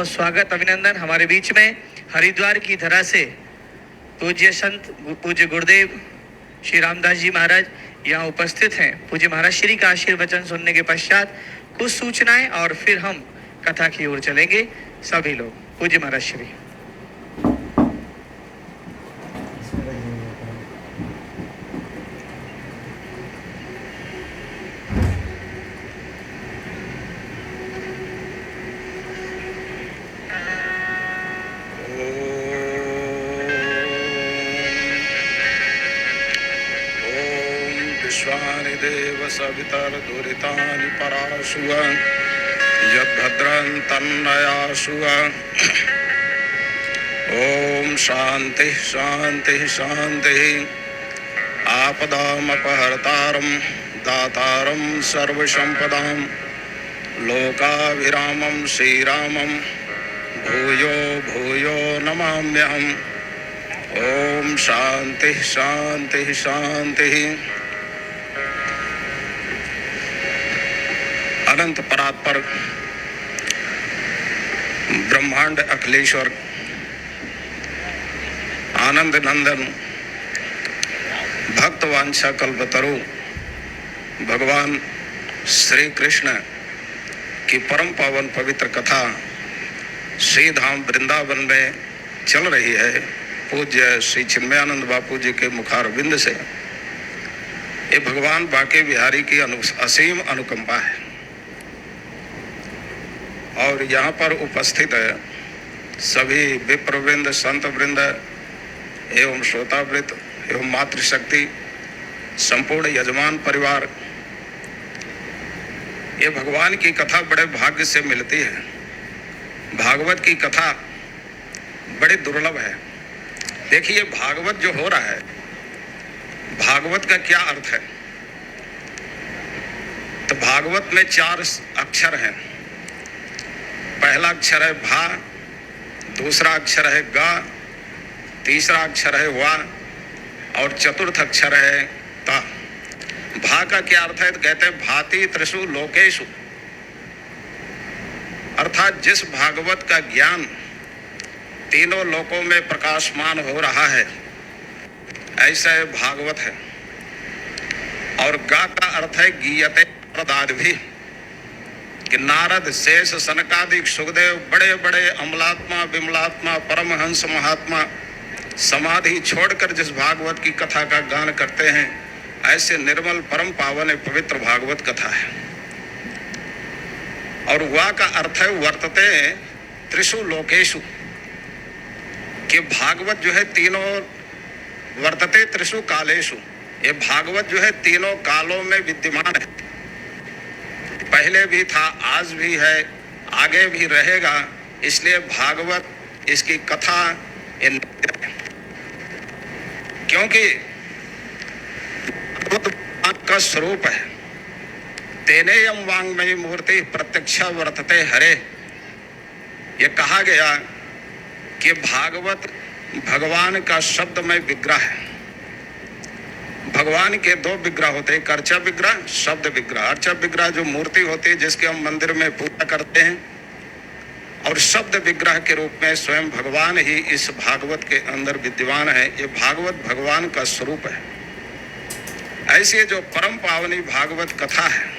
बहुत स्वागत अभिनंदन हमारे बीच में हरिद्वार की धरा से पूज्य संत पूज्य गुरुदेव श्री रामदास जी महाराज यहाँ उपस्थित हैं। पूज्य महाराज श्री का आशीर्वचन सुनने के पश्चात कुछ सूचनाएं और फिर हम कथा की ओर चलेंगे। सभी लोग पूज्य महाराज श्री। देव सवितर दुरितानि पराशुव यद्भद्रं तन्नयाशुव। ओम शांति शांति शांति। आपदामपहर्तारं दातारं सर्वसंपदां लोकाभिरामं श्रीरामं भूयो भूयो नमाम्यहम्। ओम शांति शांति शांति। अनंत परात्पर ब्रह्मांड अखिलेश्वर आनंद नंदन भक्त वांछा कल्पतरु भगवान श्री कृष्ण की परम पावन पवित्र कथा श्री धाम वृंदावन में चल रही है। पूज्य श्री चिन्मयानंद बापू जी के मुखारविंद से ये भगवान बाके बिहारी की असीम अनुकंपा है। और यहाँ पर उपस्थित है सभी विप्रवृंद संत वृंद एवं श्रोतावृंद एवं मातृशक्ति संपूर्ण यजमान परिवार। ये भगवान की कथा बड़े भाग्य से मिलती है। भागवत की कथा बड़ी दुर्लभ है। देखिए भागवत जो हो रहा है, भागवत का क्या अर्थ है? तो भागवत में 4 अक्षर हैं। पहला अक्षर है भा, दूसरा अक्षर है गा, तीसरा अक्षर है वा और चतुर्थ अक्षर है ता। भा का क्या अर्थ है? तो कहते हैं भाति त्रिषु लोकेषु, अर्थात जिस भागवत का ज्ञान तीनों लोकों में प्रकाशमान हो रहा है ऐसा भागवत है। और गा का अर्थ है गीयते प्रदादभि, कि नारद शेष सनकादिक सुखदेव बड़े बड़े अमलात्मा विमलात्मा परमहंस महात्मा समाधि छोड़कर जिस भागवत की कथा का गान करते हैं ऐसे निर्मल परम पावन पवित्र भागवत कथा है। और वा का अर्थ है वर्तते त्रिषु लोकेषु, कि भागवत जो है तीनों वर्तते त्रिषु कालेषु, ये भागवत जो है तीनों कालों में विद्यमान है। पहले भी था, आज भी है, आगे भी रहेगा। इसलिए भागवत इसकी कथा क्योंकि भगवत का स्वरूप है। तेनेयम वांग्मयी मूर्ति प्रत्यक्ष वर्तते हरे। ये कहा गया कि भागवत भगवान का शब्दमय विग्रह है। भगवान के 2 विग्रह होते हैं, अर्चा विग्रह शब्द विग्रह। अर्चा विग्रह जो मूर्ति होती है जिसके हम मंदिर में पूजा करते हैं, और शब्द विग्रह के रूप में स्वयं भगवान ही इस भागवत के अंदर विद्यमान है। ये भागवत भगवान का स्वरूप है। ऐसी जो परम पावनी भागवत कथा है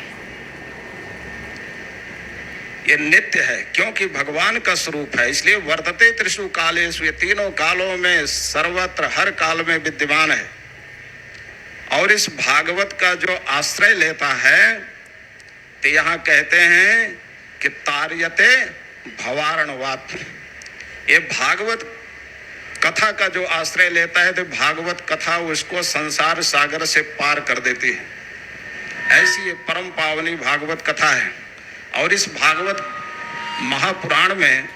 ये नित्य है, क्योंकि भगवान का स्वरूप है। इसलिए वर्तते त्रिषु कालेषु, ये तीनों कालों में सर्वत्र हर काल में विद्यमान है। और इस भागवत का जो आश्रय लेता है तो यहाँ कहते हैं कि तार्यते भवारणवात। ये भागवत कथा का जो आश्रय लेता है तो भागवत कथा उसको संसार सागर से पार कर देती है। ऐसी ये परम पावनी भागवत कथा है। और इस भागवत महापुराण में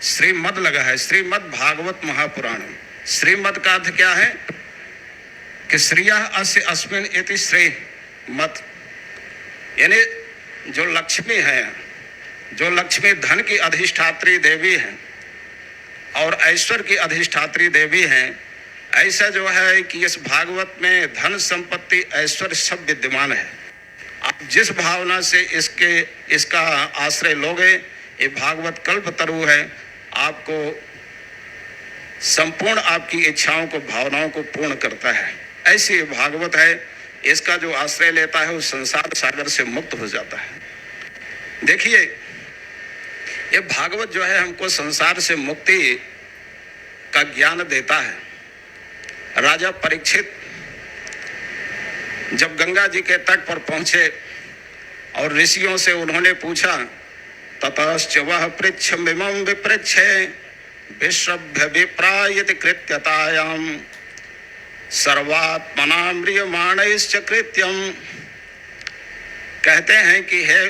श्रीमद लगा है, श्रीमद भागवत महापुराण। श्रीमद का अर्थ क्या है? कि श्रिया अस्य अस्मिन इति श्री मत, यानी जो लक्ष्मी है, जो लक्ष्मी धन की अधिष्ठात्री देवी है और ऐश्वर्य की अधिष्ठात्री देवी हैं, ऐसा जो है कि इस भागवत में धन संपत्ति ऐश्वर्य सब विद्यमान है। आप जिस भावना से इसका आश्रय लोगे, ये भागवत कल्पतरु है, आपको संपूर्ण आपकी इच्छाओं को, भावनाओं को पूर्ण करता है। ऐसी ये भागवत है, इसका जो आश्रय लेता है वो संसार सागर से मुक्त हो जाता है। देखिए, ये भागवत जो है हमको संसार से मुक्ति का ज्ञान देता है। राजा परीक्षित जब गंगा जी के तट पर पहुंचे और ऋषियों से उन्होंने पूछा, ततश्च वह पृच्छमिमं विपृच्छे विश्रभ्य विप्रायति कृत्यतायाम सर्वात्मना म्रियमाणैश्च कृत्यम। कहते हैं कि हे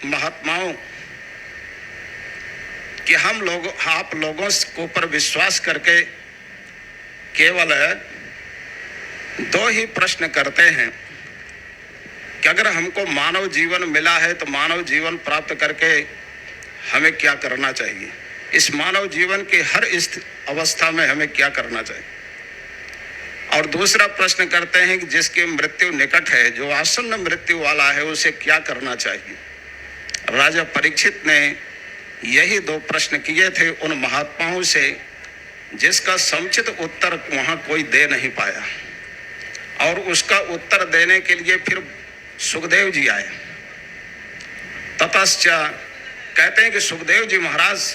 महात्माओं, कि हम लोग, आप लोगों को पर विश्वास करके केवल 2 ही प्रश्न करते हैं कि अगर हमको मानव जीवन मिला है तो मानव जीवन प्राप्त करके हमें क्या करना चाहिए, इस मानव जीवन की हर अवस्था में हमें क्या करना चाहिए। और दूसरा प्रश्न करते हैं कि जिसकी मृत्यु निकट है, जो आसन्न मृत्यु वाला है, उसे क्या करना चाहिए। राजा परीक्षित ने यही 2 प्रश्न किए थे उन महात्माओं से, जिसका समुचित उत्तर वहां कोई दे नहीं पाया। और उसका उत्तर देने के लिए फिर सुखदेव जी आए। ततश्च कहते हैं कि सुखदेव जी महाराज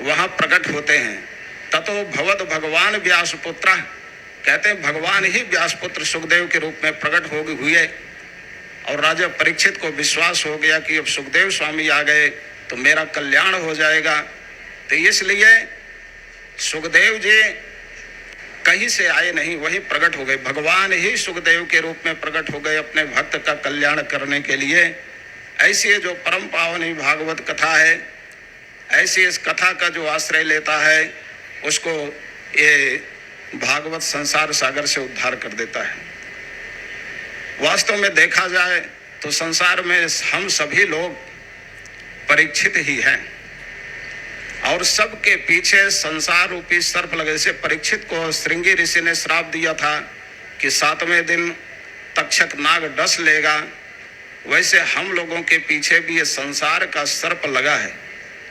वहां प्रकट होते हैं। ततो भवत भगवान व्यासपुत्र, कहते हैं भगवान ही व्यासपुत्र सुखदेव के रूप में प्रकट हो हुए। और राजा परीक्षित को विश्वास हो गया कि अब सुखदेव स्वामी आ गए तो मेरा कल्याण हो जाएगा। तो इसलिए सुखदेव जी कहीं से आए नहीं, वहीं प्रकट हो गए। भगवान ही सुखदेव के रूप में प्रकट हो गए अपने भक्त का कल्याण करने के लिए। ऐसी जो परम पावनी भागवत कथा है, ऐसी इस कथा का जो आश्रय लेता है उसको ये भागवत संसार सागर से उद्धार कर देता है। वास्तव में देखा जाए तो संसार में हम सभी लोग परीक्षित ही हैं, और सबके पीछे संसार रूपी सर्प लगे। जैसे परीक्षित को श्रृंगी ऋषि ने श्राप दिया था कि 7वें दिन तक्षक नाग डस लेगा, वैसे हम लोगों के पीछे भी ये संसार का सर्प लगा है।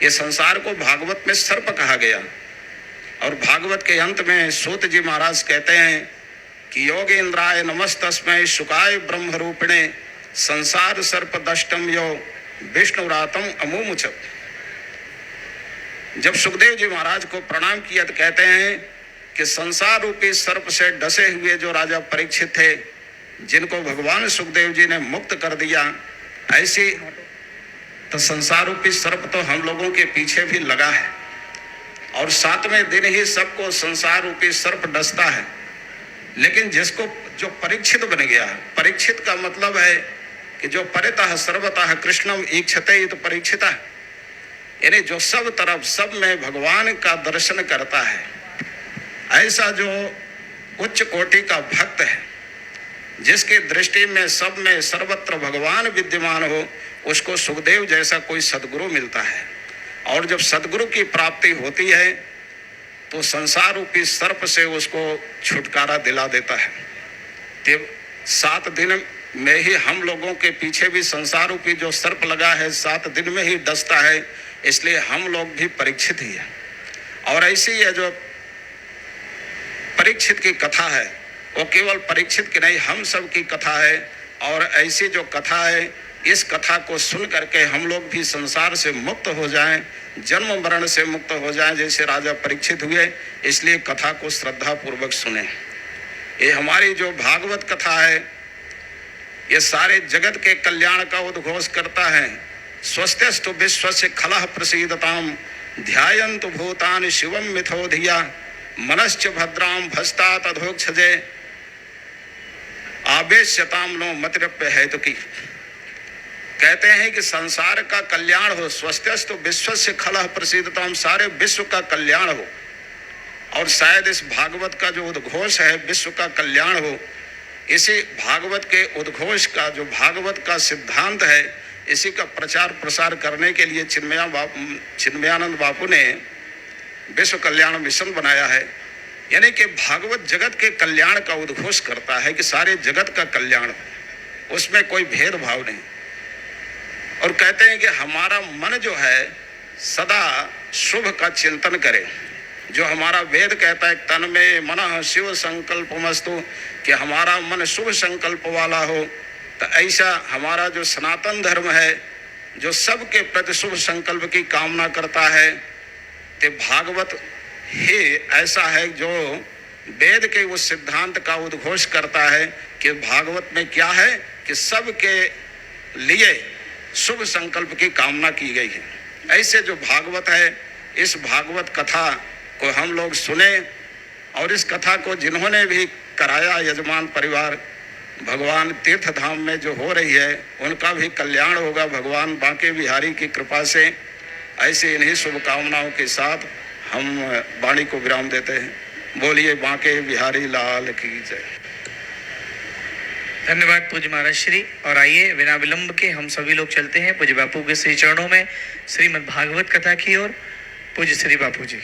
ये संसार को भागवत में सर्प कहा गया। और भागवत के अंत में सूत जी महाराज कहते हैं कि योगेंद्राय नमस्तस्मै शुकाय ब्रह्म रूपिणे संसार सर्प दष्टम यो विष्णुरातम अमुमुच। जब सुखदेव जी महाराज को प्रणाम किया तो कहते हैं कि संसार रूपी सर्प से डसे हुए जो राजा परीक्षित थे, जिनको भगवान सुखदेव जी ने मुक्त कर दिया, ऐसी तो संसार रूपी सर्प तो हम लोगों के पीछे भी लगा है। और 7वें दिन ही सबको संसार रूपी सर्प डसता है। लेकिन जिसको जो परीक्षित बन गया, परीक्षित का मतलब है कि जो परितः सर्वतः कृष्णम ईक्षते तो परीक्षिता, यानी जो सब तरफ सब में भगवान का दर्शन करता है, ऐसा जो उच्च कोटि का भक्त है, जिसकी दृष्टि में सब में सर्वत्र भगवान विद्यमान हो, उसको सुखदेव जैसा कोई सद्गुरु मिलता है। और जब सद्गुरु की प्राप्ति होती है तो संसार रूपी सर्प से उसको छुटकारा दिला देता है। तो 7 दिन में ही हम लोगों के पीछे भी संसार रूपी जो सर्प लगा है 7 दिन में ही डसता है, इसलिए हम लोग भी परीक्षित ही है। और ऐसी है जो परीक्षित की कथा है, वो केवल परीक्षित की नहीं, हम सब की कथा है। और ऐसी जो कथा है, इस कथा को सुन करके हम लोग भी संसार से मुक्त हो जाएं, जन्म मरण से मुक्त हो जाएं, जैसे राजा परीक्षित हुए। इसलिए कथा को श्रद्धा पूर्वक सुने। ये हमारी जो भागवत कथा है, ये सारे जगत के कल्याण का उद्घोष करता है। स्वस्त्यस्तु विश्वस्य खलः प्रसीदताम ध्यायन्तु भूतानि शिवम मिथो धिया मनश्च भद्राम भस्ता तधोक्षजे आवेश्यताम नो मतिरप्य हेतु की। कहते हैं कि संसार का कल्याण हो, स्वस्त्यस्तु विश्वस्य खलः प्रसीदताम, सारे विश्व का कल्याण हो। और शायद इस भागवत का जो उद्घोष है विश्व का कल्याण हो, इसी भागवत के उद्घोष का जो भागवत का सिद्धांत है, इसी का प्रचार प्रसार करने के लिए चिन्मयानंद बापू ने विश्व कल्याण मिशन बनाया है। यानी कि भागवत जगत के कल्याण का उद्घोष करता है कि सारे जगत का कल्याण हो, उसमें कोई भेदभाव नहीं। और कहते हैं कि हमारा मन जो है सदा शुभ का चिंतन करें। जो हमारा वेद कहता है तन में मन शिव संकल्पमस्तु, कि हमारा मन शुभ संकल्प वाला हो, तो ऐसा हमारा जो सनातन धर्म है जो सबके प्रति शुभ संकल्प की कामना करता है, तो भागवत ही ऐसा है जो वेद के उस सिद्धांत का उद्घोष करता है कि भागवत में क्या है कि सबके लिए शुभ संकल्प की कामना की गई है। ऐसे जो भागवत है, इस भागवत कथा को हम लोग सुने, और इस कथा को जिन्होंने भी कराया यजमान परिवार, भगवान तीर्थ धाम में जो हो रही है उनका भी कल्याण होगा भगवान बांके बिहारी की कृपा से। ऐसे इन्हीं शुभकामनाओं के साथ हम वाणी को विराम देते हैं। बोलिए बांके बिहारी लाल की जय। धन्यवाद पूज्य महाराज श्री। और आइए बिना विलंब के हम सभी लोग चलते हैं पूज्य बापू के श्री चरणों में श्रीमद् भागवत कथा की ओर। पूज्य श्री बापू जी।